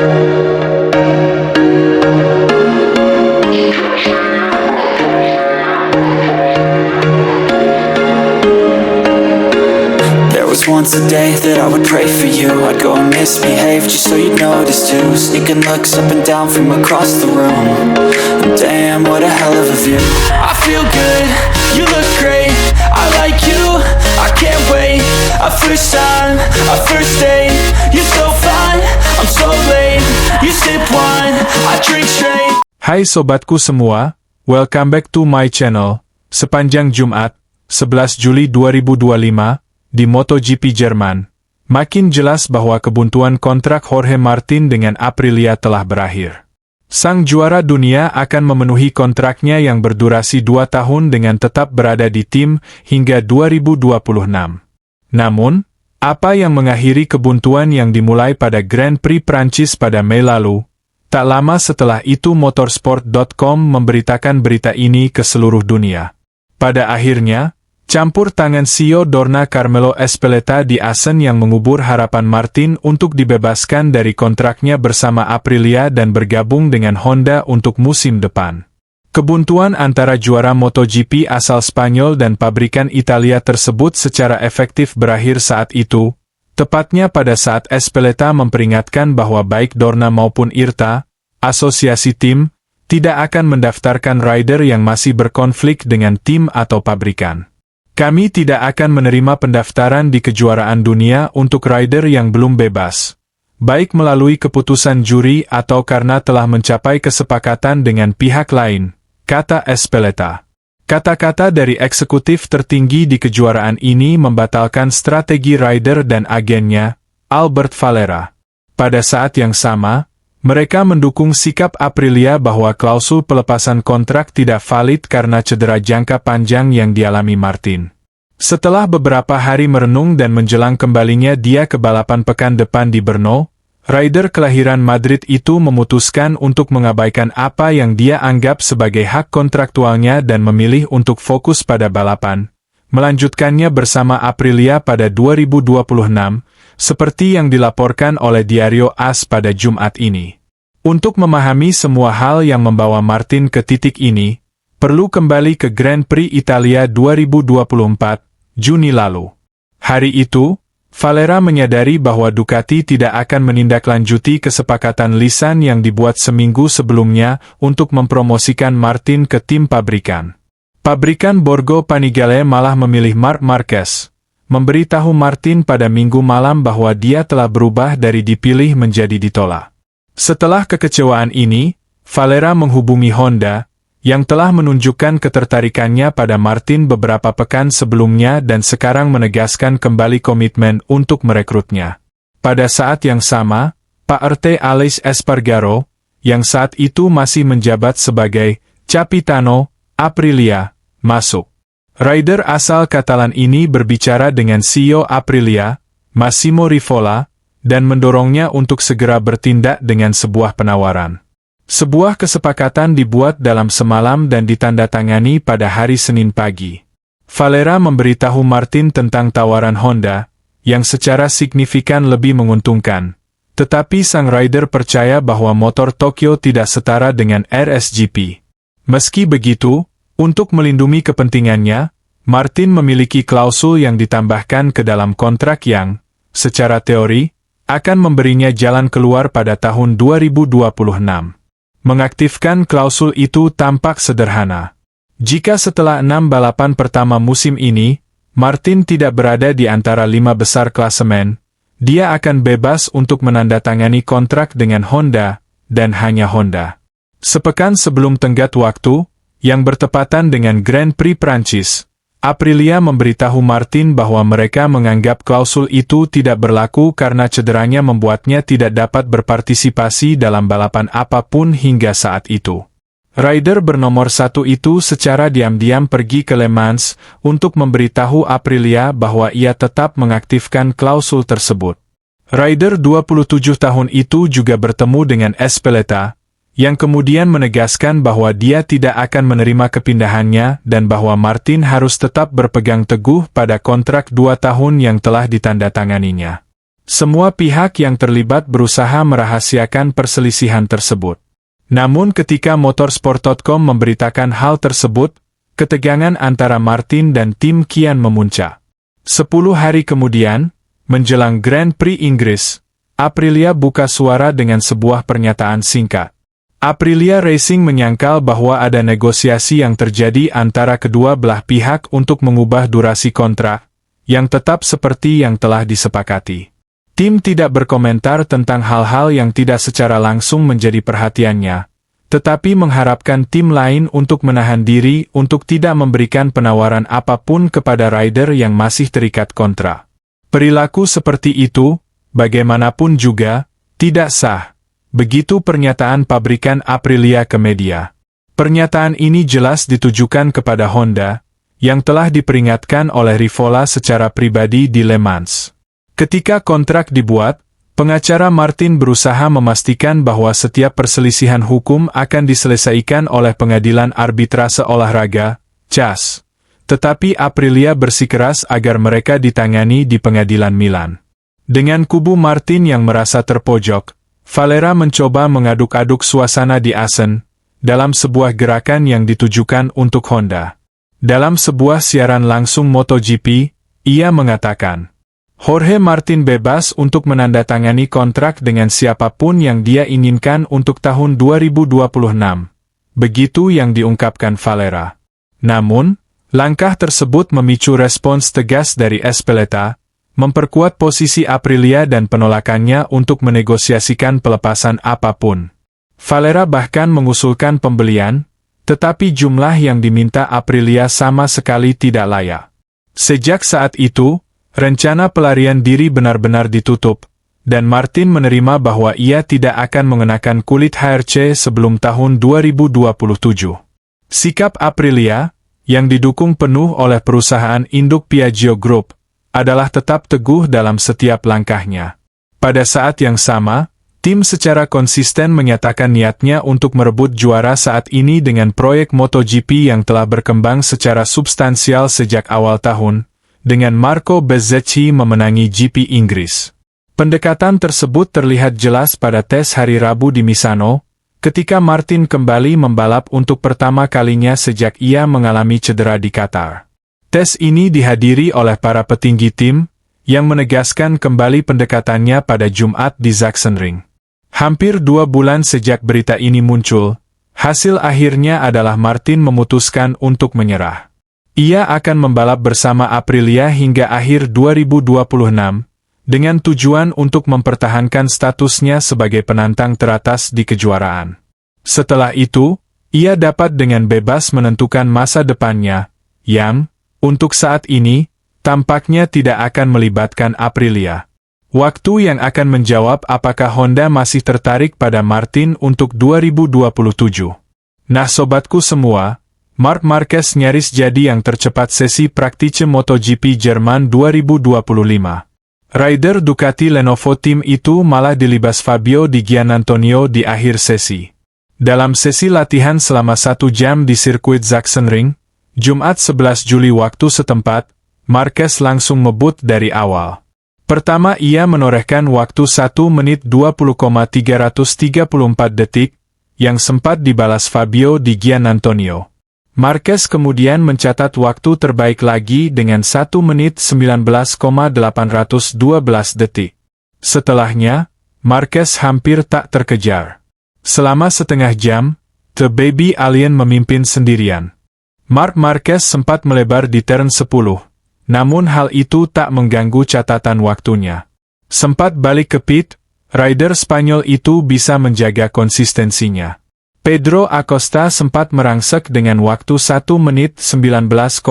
There was once a day that I would pray for you. I'd go and misbehave just so you'd notice too. Sneaking looks up and down from across the room. And damn, what a hell of a view. I feel good, you look great, I like you, I can't wait. A first time, a first date, you're so fine, I'm so late. You sip wine, I drink straight. Hai sobatku semua, welcome back to my channel. Sepanjang Jumat, 11 Juli 2025, di MotoGP Jerman, makin jelas bahwa kebuntuan kontrak Jorge Martin dengan Aprilia telah berakhir. Sang juara dunia akan memenuhi kontraknya yang berdurasi 2 tahun dengan tetap berada di tim hingga 2026. Namun, apa yang mengakhiri kebuntuan yang dimulai pada Grand Prix Prancis pada Mei lalu? Tak lama setelah itu motorsport.com memberitakan berita ini ke seluruh dunia. Pada akhirnya, campur tangan CEO Dorna Carmelo Ezpeleta di Assen yang mengubur harapan Martin untuk dibebaskan dari kontraknya bersama Aprilia dan bergabung dengan Honda untuk musim depan. Kebuntuan antara juara MotoGP asal Spanyol dan pabrikan Italia tersebut secara efektif berakhir saat itu, tepatnya pada saat Ezpeleta memperingatkan bahwa baik Dorna maupun IRTA, asosiasi tim, tidak akan mendaftarkan rider yang masih berkonflik dengan tim atau pabrikan. Kami tidak akan menerima pendaftaran di kejuaraan dunia untuk rider yang belum bebas, baik melalui keputusan juri atau karena telah mencapai kesepakatan dengan pihak lain, kata Ezpeleta. Kata-kata dari eksekutif tertinggi di kejuaraan ini membatalkan strategi rider dan agennya, Albert Valera. Pada saat yang sama, mereka mendukung sikap Aprilia bahwa klausul pelepasan kontrak tidak valid karena cedera jangka panjang yang dialami Martin. Setelah beberapa hari merenung dan menjelang kembalinya dia ke balapan pekan depan di Brno, rider kelahiran Madrid itu memutuskan untuk mengabaikan apa yang dia anggap sebagai hak kontraktualnya dan memilih untuk fokus pada balapan, melanjutkannya bersama Aprilia pada 2026, seperti yang dilaporkan oleh Diario AS pada Jumat ini. Untuk memahami semua hal yang membawa Martin ke titik ini, perlu kembali ke Grand Prix Italia 2024, Juni lalu. Hari itu, Valera menyadari bahwa Ducati tidak akan menindaklanjuti kesepakatan lisan yang dibuat seminggu sebelumnya untuk mempromosikan Martin ke tim pabrikan. Pabrikan Borgo Panigale malah memilih Marc Marquez, memberitahu Martin pada Minggu malam bahwa dia telah berubah dari dipilih menjadi ditolak. Setelah kekecewaan ini, Valera menghubungi Honda, yang telah menunjukkan ketertarikannya pada Martin beberapa pekan sebelumnya dan sekarang menegaskan kembali komitmen untuk merekrutnya. Pada saat yang sama, Pak RT Aleix Espargaro, yang saat itu masih menjabat sebagai Capitano Aprilia, masuk. Rider asal Katalan ini berbicara dengan CEO Aprilia, Massimo Rivola, dan mendorongnya untuk segera bertindak dengan sebuah penawaran. Sebuah kesepakatan dibuat dalam semalam dan ditandatangani pada hari Senin pagi. Valera memberitahu Martin tentang tawaran Honda, yang secara signifikan lebih menguntungkan. Tetapi sang rider percaya bahwa motor Tokyo tidak setara dengan RSGP. Meski begitu, untuk melindungi kepentingannya, Martin memiliki klausul yang ditambahkan ke dalam kontrak yang, secara teori, akan memberinya jalan keluar pada tahun 2026. Mengaktifkan klausul itu tampak sederhana. Jika setelah 6 balapan pertama musim ini, Martin tidak berada di antara 5 besar klasemen, dia akan bebas untuk menandatangani kontrak dengan Honda, dan hanya Honda. Sepekan sebelum tenggat waktu, yang bertepatan dengan Grand Prix Prancis, Aprilia memberitahu Martin bahwa mereka menganggap klausul itu tidak berlaku karena cederanya membuatnya tidak dapat berpartisipasi dalam balapan apapun hingga saat itu. Rider bernomor 1 itu secara diam-diam pergi ke Le Mans untuk memberitahu Aprilia bahwa ia tetap mengaktifkan klausul tersebut. Rider 27 tahun itu juga bertemu dengan Ezpeleta, yang kemudian menegaskan bahwa dia tidak akan menerima kepindahannya dan bahwa Martin harus tetap berpegang teguh pada kontrak 2 tahun yang telah ditandatanganinya. Semua pihak yang terlibat berusaha merahasiakan perselisihan tersebut. Namun ketika motorsport.com memberitakan hal tersebut, ketegangan antara Martin dan tim kian memuncak. 10 hari kemudian, menjelang Grand Prix Inggris, Aprilia buka suara dengan sebuah pernyataan singkat. Aprilia Racing menyangkal bahwa ada negosiasi yang terjadi antara kedua belah pihak untuk mengubah durasi kontrak, yang tetap seperti yang telah disepakati. Tim tidak berkomentar tentang hal-hal yang tidak secara langsung menjadi perhatiannya, tetapi mengharapkan tim lain untuk menahan diri untuk tidak memberikan penawaran apapun kepada rider yang masih terikat kontrak. Perilaku seperti itu, bagaimanapun juga, tidak sah. Begitu pernyataan pabrikan Aprilia ke media. Pernyataan ini jelas ditujukan kepada Honda, yang telah diperingatkan oleh Rivola secara pribadi di Le Mans. Ketika kontrak dibuat, pengacara Martin berusaha memastikan bahwa setiap perselisihan hukum akan diselesaikan oleh Pengadilan Arbitrase Olahraga, CAS. Tetapi Aprilia bersikeras agar mereka ditangani di Pengadilan Milan. Dengan kubu Martin yang merasa terpojok, Valera mencoba mengaduk-aduk suasana di Assen, dalam sebuah gerakan yang ditujukan untuk Honda. Dalam sebuah siaran langsung MotoGP, ia mengatakan, Jorge Martin bebas untuk menandatangani kontrak dengan siapapun yang dia inginkan untuk tahun 2026. Begitu yang diungkapkan Valera. Namun, langkah tersebut memicu respons tegas dari Espeleta, memperkuat posisi Aprilia dan penolakannya untuk menegosiasikan pelepasan apapun. Valera bahkan mengusulkan pembelian, tetapi jumlah yang diminta Aprilia sama sekali tidak layak. Sejak saat itu, rencana pelarian diri benar-benar ditutup, dan Martin menerima bahwa ia tidak akan mengenakan kulit HRC sebelum tahun 2027. Sikap Aprilia, yang didukung penuh oleh perusahaan induk Piaggio Group, adalah tetap teguh dalam setiap langkahnya. Pada saat yang sama, tim secara konsisten menyatakan niatnya untuk merebut juara saat ini dengan proyek MotoGP yang telah berkembang secara substansial sejak awal tahun, dengan Marco Bezzecchi memenangi GP Inggris. Pendekatan tersebut terlihat jelas pada tes hari Rabu di Misano, ketika Martin kembali membalap untuk pertama kalinya sejak ia mengalami cedera di Qatar. Tes ini dihadiri oleh para petinggi tim, yang menegaskan kembali pendekatannya pada Jumat di Sachsenring. Hampir 2 bulan sejak berita ini muncul, hasil akhirnya adalah Martin memutuskan untuk menyerah. Ia akan membalap bersama Aprilia hingga akhir 2026, dengan tujuan untuk mempertahankan statusnya sebagai penantang teratas di kejuaraan. Setelah itu, ia dapat dengan bebas menentukan masa depannya, yang, untuk saat ini, tampaknya tidak akan melibatkan Aprilia. Waktu yang akan menjawab apakah Honda masih tertarik pada Martin untuk 2027. Nah sobatku semua, Marc Marquez nyaris jadi yang tercepat sesi Praktische MotoGP Jerman 2025. Rider Ducati Lenovo Team itu malah dilibas Fabio Di Giannantonio di akhir sesi. Dalam sesi latihan selama 1 jam di sirkuit Sachsenring, Jumat 11 Juli waktu setempat, Marquez langsung ngebut dari awal. Pertama ia menorehkan waktu 1 menit 20,334 detik, yang sempat dibalas Fabio Di Giannantonio. Marquez kemudian mencatat waktu terbaik lagi dengan 1 menit 19,812 detik. Setelahnya, Marquez hampir tak terkejar. Selama setengah jam, The Baby Alien memimpin sendirian. Marc Marquez sempat melebar di turn 10, namun hal itu tak mengganggu catatan waktunya. Sempat balik ke pit, rider Spanyol itu bisa menjaga konsistensinya. Pedro Acosta sempat merangsek dengan waktu 1 menit 19,772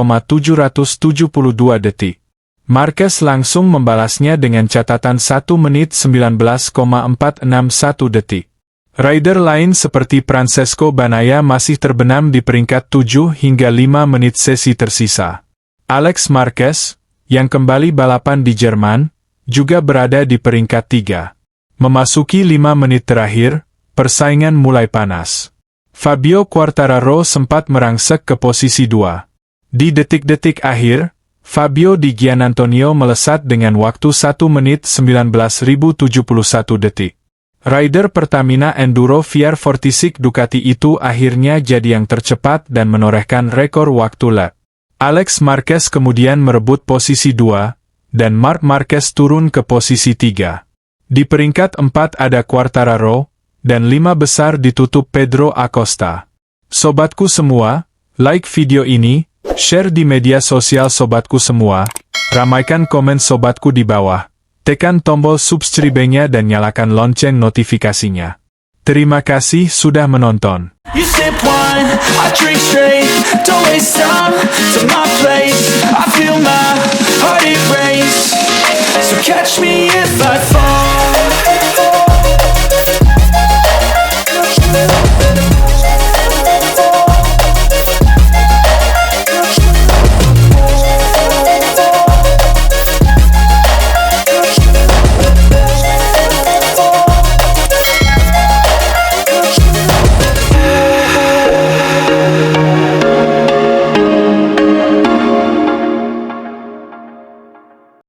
detik. Marquez langsung membalasnya dengan catatan 1 menit 19,461 detik. Rider lain seperti Francesco Bagnaia masih terbenam di peringkat 7 hingga 5 menit sesi tersisa. Alex Marquez, yang kembali balapan di Jerman, juga berada di peringkat 3. Memasuki 5 menit terakhir, persaingan mulai panas. Fabio Quartararo sempat merangsek ke posisi 2. Di detik-detik akhir, Fabio Di Gianantonio melesat dengan waktu 1 menit 19.071 detik. Rider Pertamina Enduro VR46 Ducati itu akhirnya jadi yang tercepat dan menorehkan rekor waktu lap. Alex Marquez kemudian merebut posisi 2, dan Marc Marquez turun ke posisi 3. Di peringkat 4 ada Quartararo, dan 5 besar ditutup Pedro Acosta. Sobatku semua, like video ini, share di media sosial sobatku semua, ramaikan komen sobatku di bawah. Tekan tombol subscribe-nya dan nyalakan lonceng notifikasinya. Terima kasih sudah menonton. You sip wine, I drink straight. Don't waste time to my place. I feel my heart erase. So catch me if I fall.